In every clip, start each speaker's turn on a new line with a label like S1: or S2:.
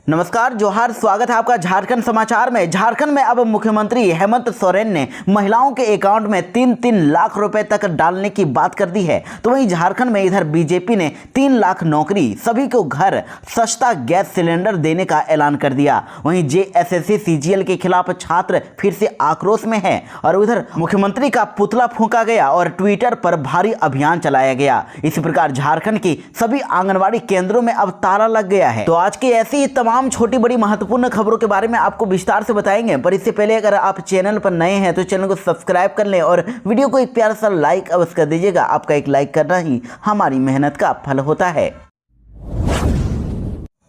S1: नमस्कार, जोहार, स्वागत है आपका झारखंड समाचार में। झारखंड में अब मुख्यमंत्री हेमंत सोरेन ने महिलाओं के अकाउंट में 3-3 लाख रुपए तक डालने की बात कर दी है। तो वहीं झारखंड में इधर बीजेपी ने 3 लाख नौकरी, सभी को घर, सस्ता गैस सिलेंडर देने का ऐलान कर दिया। वहीं जेएसएससी सीजीएल के खिलाफ छात्र फिर से आक्रोश में है और उधर मुख्यमंत्री का पुतला फूंका गया और ट्विटर पर भारी अभियान चलाया गया। इसी प्रकार झारखंड की सभी आंगनबाड़ी केंद्रों में अब ताला लग गया है। तो आज की ऐसी ही तमाम छोटी बड़ी महत्वपूर्ण खबरों के बारे में आपको विस्तार से बताएंगे, पर इससे पहले अगर आप चैनल पर नए हैं तो चैनल को सब्सक्राइब कर लें और वीडियो को एक प्यारा सा लाइक अवश्य कर दीजिएगा। आपका एक लाइक करना ही हमारी मेहनत का फल होता है।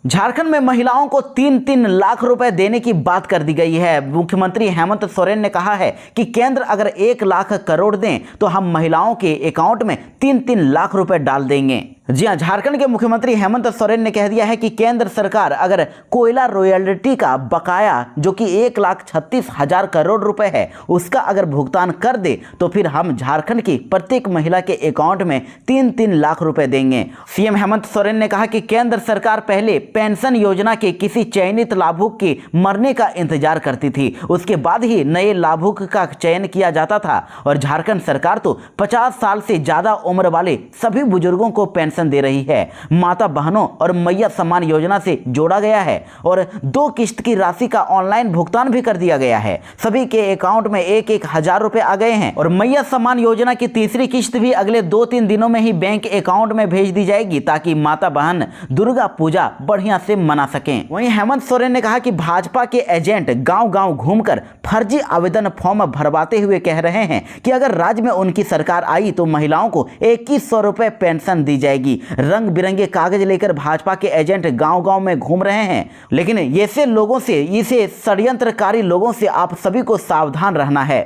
S1: झारखंड में महिलाओं को 3-3 लाख रुपए देने की बात कर दी गई है। मुख्यमंत्री हेमंत सोरेन ने कहा है कि केंद्र अगर 1 लाख करोड़ दें तो हम महिलाओं के अकाउंट में 3-3 लाख रुपए डाल देंगे। जी हां, झारखंड के मुख्यमंत्री हेमंत सोरेन ने कह दिया है कि केंद्र सरकार अगर कोयला रॉयल्टी का बकाया जो कि 1,36,000 करोड़ रुपए है उसका अगर भुगतान कर दे तो फिर हम झारखंड की प्रत्येक महिला के अकाउंट में 3-3 लाख रुपए देंगे। सीएम हेमंत सोरेन ने कहा कि केंद्र सरकार पहले पेंशन योजना के किसी चयनित लाभुक के मरने का इंतजार करती थी, उसके बाद ही नए लाभुक का चयन किया जाता था और झारखंड सरकार तो 50 साल से ज्यादा उम्र वाले सभी बुजुर्गों को पेंशन दे रही है। माता बहनों और मैया सम्मान योजना से जोड़ा गया है और 2 किस्त की राशि का ऑनलाइन भुगतान भी कर दिया गया है। सभी के अकाउंट में 1-1 हजार रुपए आ गए हैं और मैया सम्मान योजना की तीसरी किस्त भी अगले 2-3 दिनों में ही बैंक अकाउंट में भेज दी जाएगी ताकि माता बहन दुर्गा पूजा बढ़िया से मना सकें। वहीं हेमंत सोरेन ने कहा कि भाजपा के एजेंट गांव-गांव घूमकर फर्जी आवेदन फॉर्म भरवाते हुए कह रहे हैं कि अगर राज्य में उनकी सरकार आई तो महिलाओं को 2100 रुपए पेंशन दी जाएगी। रंग बिरंगे कागज लेकर भाजपा के एजेंट गांव-गांव में घूम रहे हैं, लेकिन ऐसे लोगों से, इसे षड्यंत्रकारी लोगों से आप सभी को सावधान रहना है।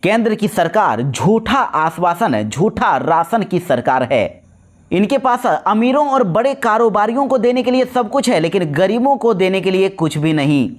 S1: केंद्र की सरकार झूठा आश्वासन, झूठा राशन की सरकार है। इनके पास अमीरों और बड़े कारोबारियों को देने के लिए सब कुछ है, लेकिन गरीबों को देने के लिए कुछ भी नहीं।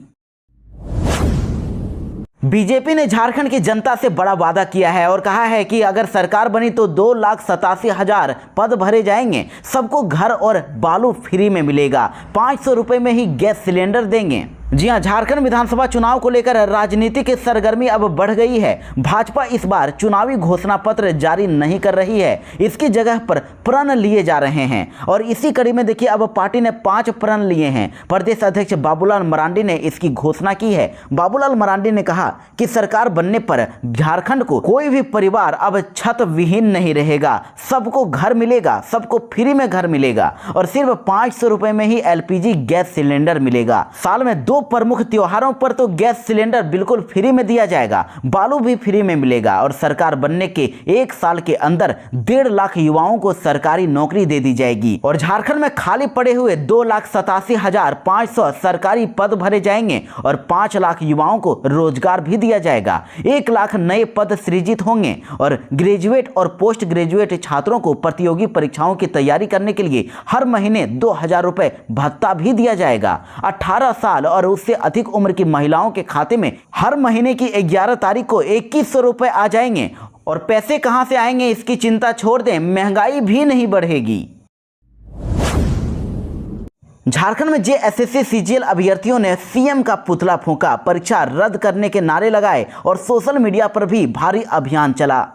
S1: बीजेपी ने झारखंड की जनता से बड़ा वादा किया है और कहा है कि अगर सरकार बनी तो 2,87,000 पद भरे जाएंगे, सबको घर और बालू फ्री में मिलेगा, 500 रुपए में ही गैस सिलेंडर देंगे। जी हां, झारखंड विधानसभा चुनाव को लेकर राजनीतिक सरगर्मी अब बढ़ गई है। भाजपा इस बार चुनावी घोषणा पत्र जारी नहीं कर रही है, इसकी जगह पर प्रण लिए जा रहे हैं और इसी कड़ी में देखिए अब पार्टी ने 5 प्रण लिए हैं। प्रदेश अध्यक्ष बाबूलाल मरांडी ने इसकी घोषणा की है। बाबूलाल मरांडी ने कहा कि सरकार बनने पर झारखंड को कोई भी परिवार अब छत विहीन नहीं रहेगा, सबको घर मिलेगा, सबको फ्री में घर मिलेगा और सिर्फ 500 रुपए में ही LPG गैस सिलेंडर मिलेगा। साल में 2 प्रमुख त्योहारों पर तो गैस सिलेंडर बिल्कुल फ्री में दिया जाएगा, बालू भी फ्री में मिलेगा और सरकार बनने के 1 साल के अंदर 1.5 लाख युवाओं को सरकारी नौकरी दे दी जाएगी और झारखंड में खाली पड़े हुए 2,87,500 सरकारी पद भरे जाएंगे और 5 लाख युवाओं को रोजगार भी दिया जाएगा। 1 लाख नए पद सृजित होंगे और ग्रेजुएट और पोस्ट ग्रेजुएट छात्रों को प्रतियोगी परीक्षाओं की तैयारी करने के लिए हर महीने 2,000 रुपए भत्ता भी दिया जाएगा। 18 साल और उससे अधिक उम्र की महिलाओं के खाते में हर महीने की 11 तारीख को 2100 रुपए आ जाएंगे और पैसे कहां से आएंगे इसकी चिंता छोड़ दें, महंगाई भी नहीं बढ़ेगी। झारखंड में जेएसएससी सीजीएल अभ्यर्थियों ने सीएम का पुतला फूंका, परीक्षा रद्द करने के नारे लगाए और सोशल मीडिया पर भी भारी अभियान चला।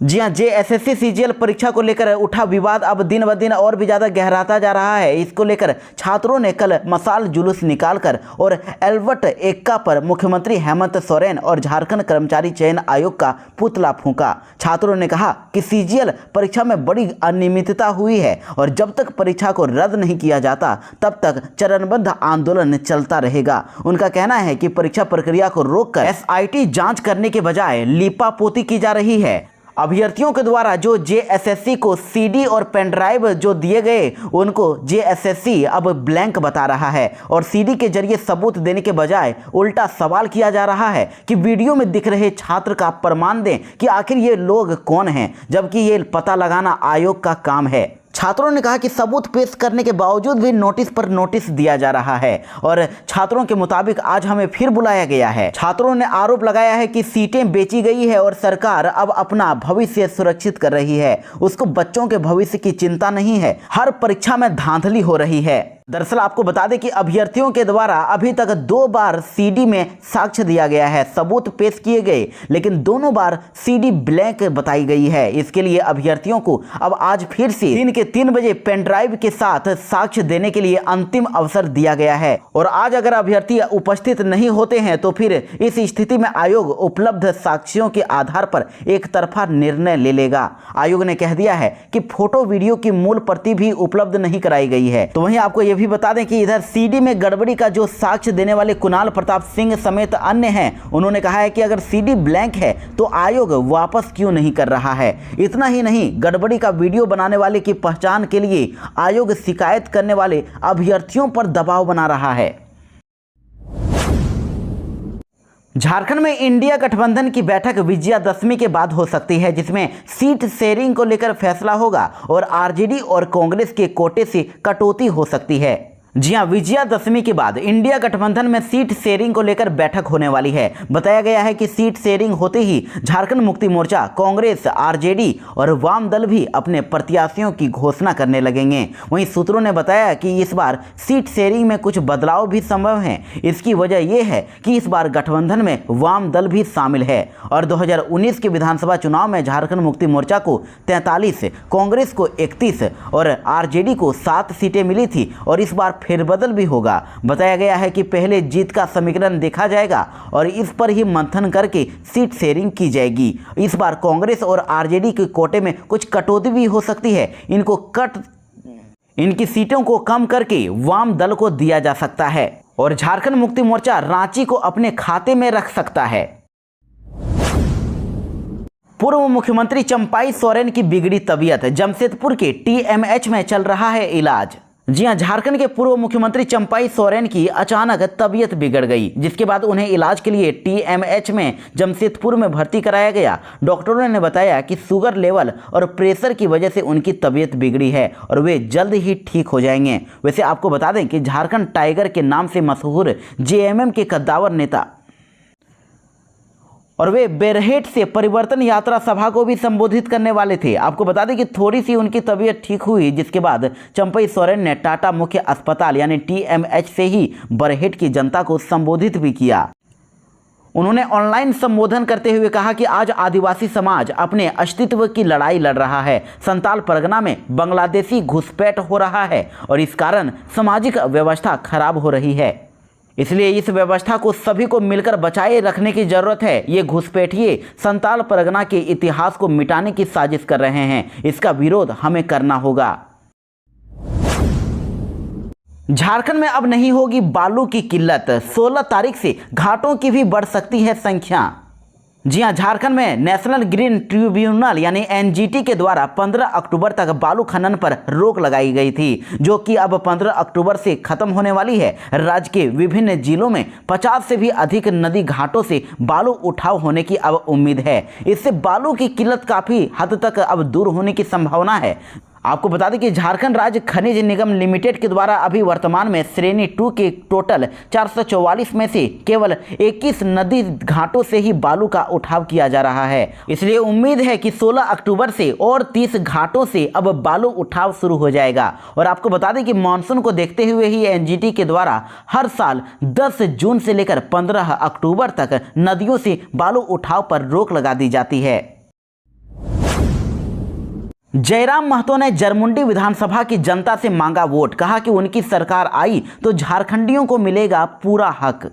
S1: जी हां, जेएसएससी सीजीएल परीक्षा को लेकर उठा विवाद अब दिन ब दिन और भी ज़्यादा गहराता जा रहा है। इसको लेकर छात्रों ने कल मशाल जुलूस निकालकर और एल्बर्ट एक्का पर मुख्यमंत्री हेमंत सोरेन और झारखंड कर्मचारी चयन आयोग का पुतला फूंका। छात्रों ने कहा कि सीजीएल परीक्षा में बड़ी अनियमितता हुई है और जब तक परीक्षा को रद्द नहीं किया जाता तब तक चरणबद्ध आंदोलन चलता रहेगा। उनका कहना है कि परीक्षा प्रक्रिया को रोककर एसआईटी जाँच करने के बजाय लीपापोती की जा रही है। अभ्यर्थियों के द्वारा जो जेएसएससी को सीडी और पेन ड्राइव जो दिए गए उनको जेएसएससी अब ब्लैंक बता रहा है और सीडी के जरिए सबूत देने के बजाय उल्टा सवाल किया जा रहा है कि वीडियो में दिख रहे छात्र का प्रमाण दें कि आखिर ये लोग कौन हैं, जबकि ये पता लगाना आयोग का काम है। छात्रों ने कहा कि सबूत पेश करने के बावजूद भी नोटिस पर नोटिस दिया जा रहा है और छात्रों के मुताबिक आज हमें फिर बुलाया गया है। छात्रों ने आरोप लगाया है कि सीटें बेची गई है और सरकार अब अपना भविष्य सुरक्षित कर रही है, उसको बच्चों के भविष्य की चिंता नहीं है। हर परीक्षा में धांधली हो रही है। दरअसल आपको बता दें कि अभ्यर्थियों के द्वारा अभी तक 2 बार सीडी में साक्ष्य दिया गया है, सबूत पेश किए गए, लेकिन दोनों बार सीडी ब्लैंक बताई गई है। इसके लिए अभ्यर्थियों को अब आज फिर से दिन के 3 बजे पेन ड्राइव के साथ साक्ष्य देने के लिए अंतिम अवसर दिया गया है और आज अगर अभ्यर्थी उपस्थित नहीं होते हैं तो फिर इस स्थिति में आयोग उपलब्ध साक्ष्यों के आधार पर एक तरफा निर्णय ले लेगा। आयोग ने कह दिया है कि फोटो वीडियो की मूल प्रति भी उपलब्ध नहीं कराई गई है। तो वहीं आपको यह भी बता दें कि इधर सीडी में गड़बड़ी का जो साक्ष्य देने वाले कुणाल प्रताप सिंह समेत अन्य हैं, उन्होंने कहा है कि अगर सीडी ब्लैंक है तो आयोग वापस क्यों नहीं कर रहा है। इतना ही नहीं, गड़बड़ी का वीडियो बनाने वाले की पहचान के लिए आयोग शिकायत करने वाले अभ्यर्थियों पर दबाव बना रहा है। झारखंड में इंडिया गठबंधन की बैठक विजयादशमी के बाद हो सकती है, जिसमें सीट शेयरिंग को लेकर फैसला होगा और आरजेडी और कांग्रेस के कोटे से कटौती हो सकती है। जी हां, विजयादशमी के बाद इंडिया गठबंधन में सीट शेयरिंग को लेकर बैठक होने वाली है। बताया गया है कि सीट शेयरिंग होते ही झारखंड मुक्ति मोर्चा, कांग्रेस, आरजेडी और वाम दल भी अपने प्रत्याशियों की घोषणा करने लगेंगे। वहीं सूत्रों ने बताया कि इस बार सीट शेयरिंग में कुछ बदलाव भी संभव हैं। इसकी वजह यह है कि इस बार गठबंधन में वाम दल भी शामिल है और 2019 के विधानसभा चुनाव में झारखंड मुक्ति मोर्चा को 43, कांग्रेस को 31 और आरजेडी को 7 सीटें मिली थी और इस बार फेरबदल भी होगा। बताया गया है कि पहले जीत का समीकरण देखा जाएगा और इस पर ही मंथन करके सीट शेयरिंग की जाएगी। इस बार कांग्रेस और आरजेडी के कोटे में कुछ कटौती भी हो सकती है। इनकी सीटों को कम करके वाम दल को दिया जा सकता है और झारखंड मुक्ति मोर्चा रांची को अपने खाते में रख सकता है। पूर्व मुख्यमंत्री चंपाई सोरेन की बिगड़ी तबीयत, जमशेदपुर के टीएमएच में चल रहा है इलाज। जी हां, झारखंड के पूर्व मुख्यमंत्री चंपाई सोरेन की अचानक तबीयत बिगड़ गई, जिसके बाद उन्हें इलाज के लिए टीएमएच में जमशेदपुर में भर्ती कराया गया। डॉक्टरों ने बताया कि शुगर लेवल और प्रेशर की वजह से उनकी तबीयत बिगड़ी है और वे जल्द ही ठीक हो जाएंगे। वैसे आपको बता दें कि झारखंड टाइगर के नाम से मशहूर जेएमएम के कद्दावर नेता और वे बेरहेट से परिवर्तन यात्रा सभा को भी संबोधित करने वाले थे। आपको बता दें कि थोड़ी सी उनकी तबीयत ठीक हुई, जिसके बाद चंपाई सोरेन ने टाटा मुख्य अस्पताल यानी टीएमएच से ही बरहेट की जनता को संबोधित भी किया। उन्होंने ऑनलाइन संबोधन करते हुए कहा कि आज आदिवासी समाज अपने अस्तित्व की लड़ाई लड़ रहा है। संताल परगना में बांग्लादेशी घुसपैठ हो रहा है और इस कारण सामाजिक व्यवस्था खराब हो रही है। इसलिए इस व्यवस्था को सभी को मिलकर बचाए रखने की जरूरत है। ये घुसपैठिए संताल परगना के इतिहास को मिटाने की साजिश कर रहे हैं। इसका विरोध हमें करना होगा। झारखंड में अब नहीं होगी बालू की किल्लत, 16 तारीख से घाटों की भी बढ़ सकती है संख्या। जी हां, झारखंड में नेशनल ग्रीन ट्रिब्यूनल यानी एनजीटी के द्वारा 15 अक्टूबर तक बालू खनन पर रोक लगाई गई थी, जो कि अब 15 अक्टूबर से खत्म होने वाली है। राज्य के विभिन्न जिलों में 50 से भी अधिक नदी घाटों से बालू उठाव होने की अब उम्मीद है। इससे बालू की किल्लत काफ़ी हद तक अब दूर होने की संभावना है। आपको बता दें कि झारखंड राज्य खनिज निगम लिमिटेड के द्वारा अभी वर्तमान में श्रेणी 2 के टोटल 444 में से केवल 21 नदी घाटों से ही बालू का उठाव किया जा रहा है। इसलिए उम्मीद है कि 16 अक्टूबर से और 30 घाटों से अब बालू उठाव शुरू हो जाएगा। और आपको बता दें कि मानसून को देखते हुए ही एनजीटी के द्वारा हर साल 10 जून से लेकर 15 अक्टूबर तक नदियों से बालू उठाव पर रोक लगा दी जाती है। जयराम महतो ने जरमुंडी विधानसभा की जनता से मांगा वोट, कहा कि उनकी सरकार आई तो झारखंडियों को मिलेगा पूरा हक।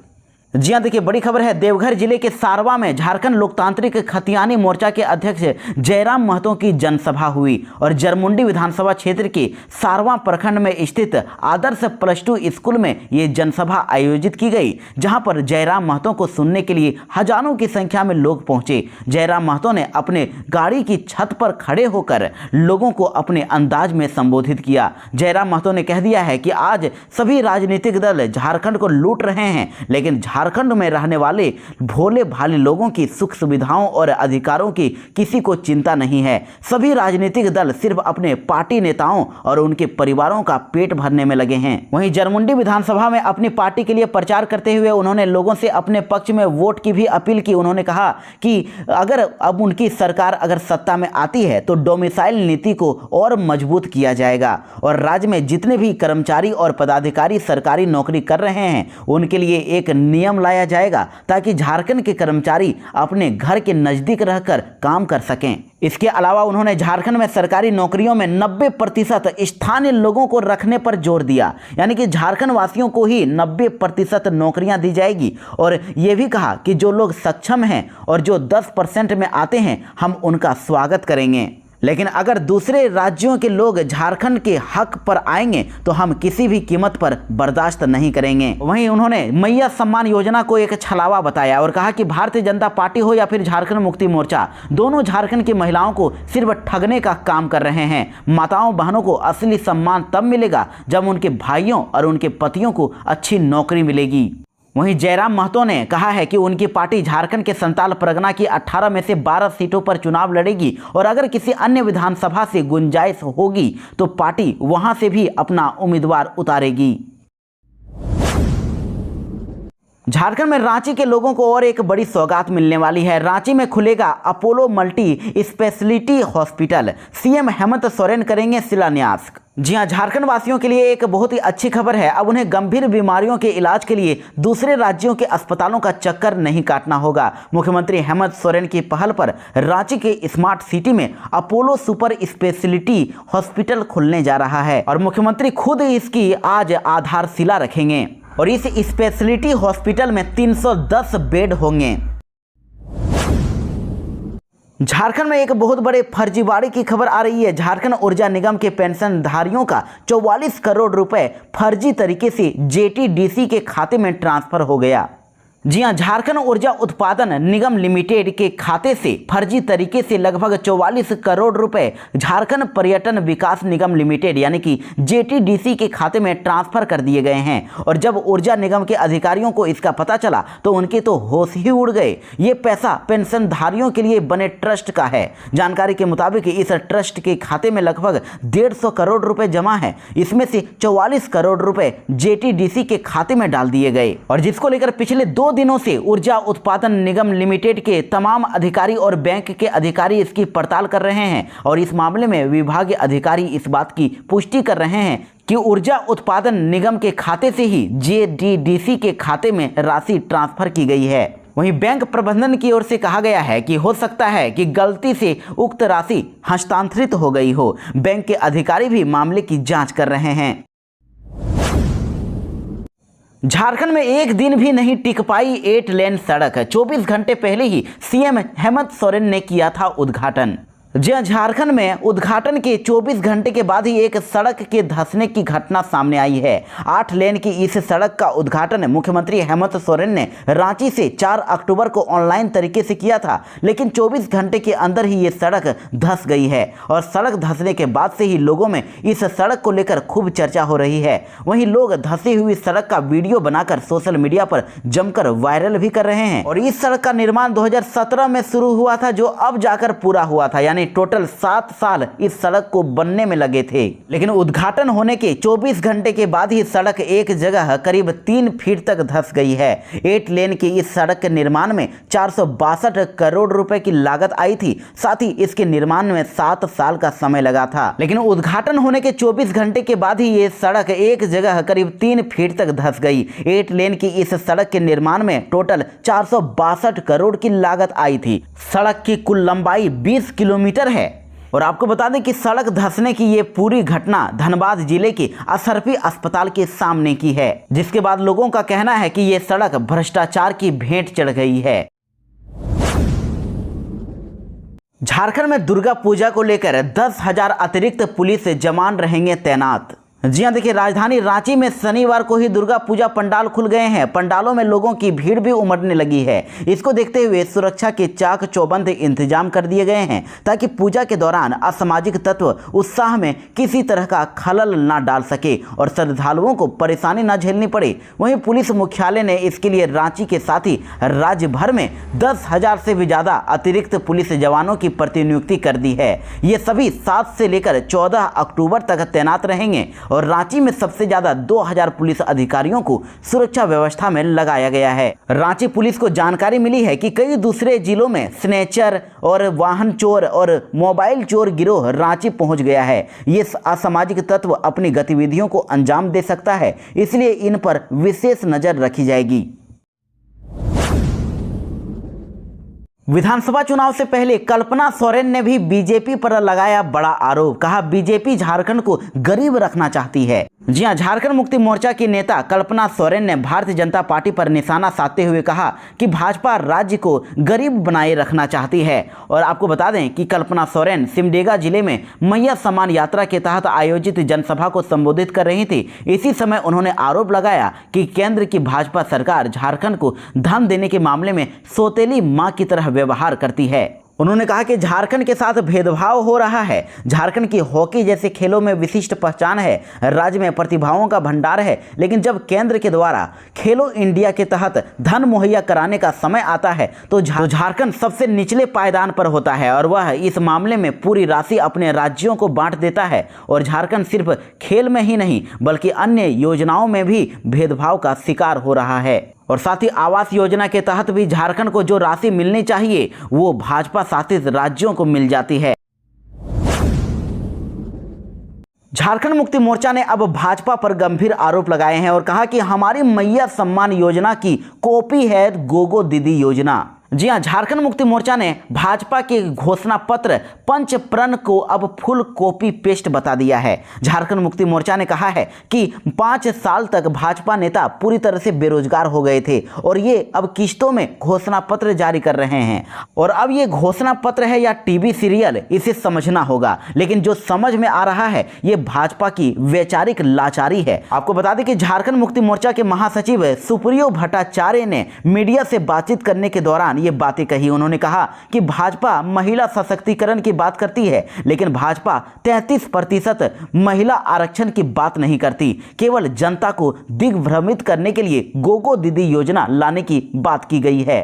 S1: जी हां, देखिए बड़ी खबर है। देवघर जिले के सारवा में झारखंड लोकतांत्रिक खतियानी मोर्चा के अध्यक्ष जयराम महतो की जनसभा हुई और जरमुंडी विधानसभा क्षेत्र के सारवा प्रखंड में स्थित आदर्श +2 स्कूल में ये जनसभा आयोजित की गई, जहां पर जयराम महतो को सुनने के लिए हजारों की संख्या में लोग पहुंचे। जयराम महतो ने अपने गाड़ी की छत पर खड़े होकर लोगों को अपने अंदाज में संबोधित किया। जयराम महतो ने कह दिया है कि आज सभी राजनीतिक दल झारखंड को लूट रहे हैं, लेकिन झारखंड में रहने वाले भोले भाले लोगों की सुख सुविधाओं और अधिकारों की किसी को चिंता नहीं है। सभी राजनीतिक दल सिर्फ अपने पार्टी नेताओं और उनके परिवारों का पेट भरने में लगे हैं। वहीं जरमुंडी विधानसभा में अपनी पार्टी के लिए प्रचार करते हुए उन्होंने लोगों से अपने पक्ष में वोट की भी अपील की। उन्होंने कहा कि अगर अब उनकी सरकार अगर सत्ता में आती है तो डोमिसाइल नीति को और मजबूत किया जाएगा और राज्य में जितने भी कर्मचारी और पदाधिकारी सरकारी नौकरी कर रहे हैं उनके लिए एक नियम लाया जाएगा ताकि झारखंड के कर्मचारी अपने घर के नज़दीक रहकर काम कर सकें। इसके अलावा उन्होंने झारखंड में सरकारी नौकरियों में 90% स्थानीय लोगों को रखने पर जोर दिया, यानी कि झारखंड वासियों को ही 90% नौकरियां दी जाएगी। और ये भी कहा कि जो लोग सक्षम हैं और जो 10% में आते हैं हम उनका स्वागत करेंगे, लेकिन अगर दूसरे राज्यों के लोग झारखंड के हक पर आएंगे तो हम किसी भी कीमत पर बर्दाश्त नहीं करेंगे। वहीं उन्होंने मैया सम्मान योजना को एक छलावा बताया और कहा कि भारतीय जनता पार्टी हो या फिर झारखंड मुक्ति मोर्चा, दोनों झारखंड की महिलाओं को सिर्फ ठगने का काम कर रहे हैं। माताओं बहनों को असली सम्मान तब मिलेगा जब उनके भाइयों और उनके पतियों को अच्छी नौकरी मिलेगी। वहीं जयराम महतो ने कहा है कि उनकी पार्टी झारखंड के संताल परगना की 18 में से 12 सीटों पर चुनाव लड़ेगी और अगर किसी अन्य विधानसभा से गुंजाइश होगी तो पार्टी वहां से भी अपना उम्मीदवार उतारेगी। झारखंड में रांची के लोगों को और एक बड़ी सौगात मिलने वाली है। रांची में खुलेगा Apollo multi speciality hospital. CM Hemant Soren करेंगे शिलान्यास। जी हां, झारखंड वासियों के लिए एक बहुत ही अच्छी खबर है। अब उन्हें गंभीर बीमारियों के इलाज के लिए दूसरे राज्यों के अस्पतालों का चक्कर नहीं काटना होगा। मुख्यमंत्री हेमंत सोरेन की पहल पर रांची के स्मार्ट सिटी में अपोलो सुपर स्पेशलिटी हॉस्पिटल खुलने जा रहा है और मुख्यमंत्री खुद इसकी आज आधारशिला रखेंगे और इस स्पेशलिटी हॉस्पिटल में 310 बेड होंगे। झारखंड में एक बहुत बड़े फर्जीवाड़े की खबर आ रही है। झारखंड ऊर्जा निगम के पेंशनधारियों का 44 करोड़ रुपए फर्जी तरीके से जेटीडीसी के खाते में ट्रांसफर हो गया। जी हां, झारखंड ऊर्जा उत्पादन निगम लिमिटेड के खाते से फर्जी तरीके से लगभग 44 करोड़ रुपए झारखंड पर्यटन विकास निगम लिमिटेड यानी कि जेटीडीसी के खाते में ट्रांसफर कर दिए गए हैं और जब ऊर्जा निगम के अधिकारियों को इसका पता चला तो उनके तो होश ही उड़ गए। ये पैसा पेंशनधारियों के लिए बने ट्रस्ट का है। जानकारी के मुताबिक इस ट्रस्ट के खाते में लगभग 150 करोड़ रुपए जमा है। इसमें से 44 करोड़ रुपए जेटीडीसी के खाते में डाल दिए गए और जिसको लेकर पिछले 2 दिनों से ऊर्जा उत्पादन निगम लिमिटेड के तमाम अधिकारी और बैंक के अधिकारी इसकी पड़ताल कर रहे हैं और इस मामले में विभागीय अधिकारी इस बात की पुष्टि कर रहे हैं कि ऊर्जा उत्पादन निगम के खाते से ही जेटीडीसी के खाते में राशि ट्रांसफर की गई है। वहीं बैंक प्रबंधन की ओर से कहा गया है कि हो सकता है कि गलती से उक्त राशि हस्तांतरित हो गई हो। बैंक के अधिकारी भी मामले की जांच कर रहे हैं। झारखंड में एक दिन भी नहीं टिक पाई 8 लेन सड़क। 24 घंटे पहले ही सीएम हेमंत सोरेन ने किया था उद्घाटन। जहां झारखंड में उद्घाटन के 24 घंटे के बाद ही एक सड़क के धंसने की घटना सामने आई है। 8 लेन की इस सड़क का उद्घाटन मुख्यमंत्री हेमंत सोरेन ने रांची से 4 अक्टूबर को ऑनलाइन तरीके से किया था, लेकिन 24 घंटे के अंदर ही ये सड़क धंस गई है और सड़क धंसने के बाद से ही लोगों में इस सड़क को लेकर खूब चर्चा हो रही है। वहीं लोग धंसी हुई सड़क का वीडियो बनाकर सोशल मीडिया पर जमकर वायरल भी कर रहे हैं और इस सड़क का निर्माण 2017 में शुरू हुआ था जो अब जाकर पूरा हुआ था, यानी टोटल 7 साल इस सड़क को बनने में लगे थे। लेकिन उद्घाटन होने के 24 घंटे के बाद ही सड़क एक जगह करीब 3 फीट तक धंस गई है। 8 लेन की इस सड़क के निर्माण में 462 करोड़ रुपए की लागत आई थी। साथ ही इसके निर्माण में 7 साल का समय लगा था, लेकिन उद्घाटन होने के 24 घंटे के बाद ही ये सड़क एक जगह करीब 3 फीट तक धंस गई। 8 लेन की इस सड़क के निर्माण में टोटल 462 करोड़ की लागत आई थी। सड़क की कुल लंबाई 20 किलोमीटर है और आपको बता दें कि सड़क धंसने की ये पूरी घटना धनबाद जिले के असरफी अस्पताल के सामने की है, जिसके बाद लोगों का कहना है कि ये सड़क भ्रष्टाचार की भेंट चढ़ गई है। झारखंड में दुर्गा पूजा को लेकर 10,000 अतिरिक्त पुलिस जवान रहेंगे तैनात। जी हाँ, देखिए राजधानी रांची में शनिवार को ही दुर्गा पूजा पंडाल खुल गए हैं। पंडालों में लोगों की भीड़ भी उमड़ने लगी है। इसको देखते हुए सुरक्षा के चाक चौबंद इंतजाम कर दिए गए हैं ताकि पूजा के दौरान असामाजिक तत्व उत्साह में किसी तरह का खलल ना डाल सके और श्रद्धालुओं को परेशानी न झेलनी पड़े। वहीं पुलिस मुख्यालय ने इसके लिए रांची के साथ ही राज्य भर में 10,000 से भी ज़्यादा अतिरिक्त पुलिस जवानों की प्रतिनियुक्ति कर दी है। ये सभी 7 से लेकर 14 अक्टूबर तक तैनात रहेंगे और रांची में सबसे ज्यादा 2000 पुलिस अधिकारियों को सुरक्षा व्यवस्था में लगाया गया है। रांची पुलिस को जानकारी मिली है कि कई दूसरे जिलों में स्नेचर और वाहन चोर और मोबाइल चोर गिरोह रांची पहुंच गया है। ये असामाजिक तत्व अपनी गतिविधियों को अंजाम दे सकता है, इसलिए इन पर विशेष नजर रखी जाएगी। विधानसभा चुनाव से पहले कल्पना सोरेन ने भी बीजेपी पर लगाया बड़ा आरोप। कहा बीजेपी झारखंड को गरीब रखना चाहती है। जी हां, झारखंड मुक्ति मोर्चा की नेता कल्पना सोरेन ने भारतीय जनता पार्टी पर निशाना साधते हुए कहा कि भाजपा राज्य को गरीब बनाए रखना चाहती है। और आपको बता दें कि कल्पना सोरेन सिमडेगा जिले में मैया सम्मान यात्रा के तहत आयोजित जनसभा को संबोधित कर रही थी। इसी समय उन्होंने आरोप लगाया कि केंद्र की भाजपा सरकार झारखंड को धन देने के मामले में सौतेली मां की तरह व्यवहार करती है। उन्होंने कहा कि झारखंड के साथ भेदभाव हो रहा है। झारखंड की हॉकी जैसे खेलों में विशिष्ट पहचान है, राज्य में प्रतिभाओं का भंडार है, लेकिन जब केंद्र के द्वारा खेलो इंडिया के तहत धन मुहैया कराने का समय आता है तो झारखंड सबसे निचले पायदान पर होता है और वह इस मामले में पूरी राशि अपने राज्यों को बांट देता है। और झारखंड सिर्फ खेल में ही नहीं बल्कि अन्य योजनाओं में भी भेदभाव का शिकार हो रहा है। और साथ ही आवास योजना के तहत भी झारखंड को जो राशि मिलनी चाहिए वो भाजपा शासित राज्यों को मिल जाती है। झारखंड मुक्ति मोर्चा ने अब भाजपा पर गंभीर आरोप लगाए हैं और कहा कि हमारी मैया सम्मान योजना की कॉपी है गोगो दीदी योजना। जी हां, झारखंड मुक्ति मोर्चा ने भाजपा के घोषणा पत्र पंचप्रण को अब फुल कॉपी पेस्ट बता दिया है। झारखंड मुक्ति मोर्चा ने कहा है कि 5 साल तक भाजपा नेता पूरी तरह से बेरोजगार हो गए थे और ये अब किश्तों में घोषणा पत्र जारी कर रहे हैं। और अब ये घोषणा पत्र है या टीवी सीरियल, इसे समझना होगा। लेकिन जो समझ में आ रहा है ये भाजपा की वैचारिक लाचारी है। आपको बता दें कि झारखंड मुक्ति मोर्चा के महासचिव सुप्रियो भट्टाचार्य ने मीडिया से बातचीत करने के दौरान ये बातें कही। उन्होंने कहा कि भाजपा महिला सशक्तिकरण की बात करती है लेकिन भाजपा 33% महिला आरक्षण की बात नहीं करती। केवल जनता को दिग्भ्रमित करने के लिए गोगो दीदी योजना लाने की बात की गई है।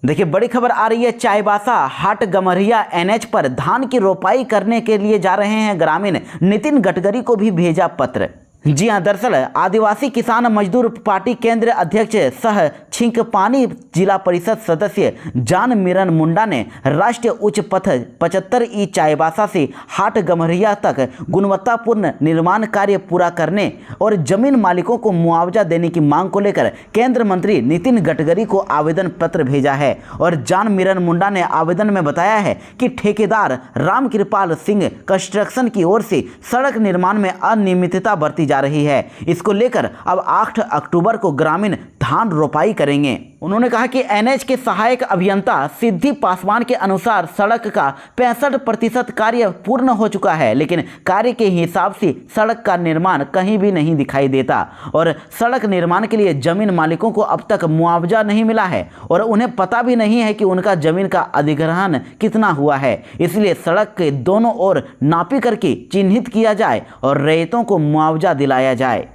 S1: देखिए बड़ी खबर आ रही है चाईबासा हाट गमरिया NH पर धान की रोपाई करने के लिए जा रहे हैं ग्रामीण। नितिन गडकरी को भी भेजा पत्र। जी हां, दरअसल आदिवासी किसान मजदूर पार्टी केंद्र अध्यक्ष सह छिंकपानी जिला परिषद सदस्य जान मिरन मुंडा ने राष्ट्रीय उच्च पथ 75E चाईबासा से हाट गम्हरिया तक गुणवत्तापूर्ण निर्माण कार्य पूरा करने और जमीन मालिकों को मुआवजा देने की मांग को लेकर केंद्र मंत्री नितिन गडकरी को आवेदन पत्र भेजा है। और जान मिरन मुंडा ने आवेदन में बताया है कि ठेकेदार रामकृपाल सिंह कंस्ट्रक्शन की ओर से सड़क निर्माण में अनियमितता बरती जा रही है। इसको लेकर अब 8 अक्टूबर को ग्रामीण धान रोपाई करेंगे। उन्होंने कहा कि NH के सहायक अभियंता सिद्धि पासवान के अनुसार सड़क का 65% कार्य पूर्ण हो चुका है, लेकिन कार्य के हिसाब से सड़क का निर्माण कहीं भी नहीं दिखाई देता और सड़क निर्माण के लिए जमीन मालिकों को अब तक मुआवजा नहीं मिला है और उन्हें पता भी नहीं है कि उनका जमीन का अधिग्रहण कितना हुआ है। इसलिए सड़क के दोनों ओर नापी करके चिन्हित किया जाए और रैयतों को मुआवजा दिलाया जाए।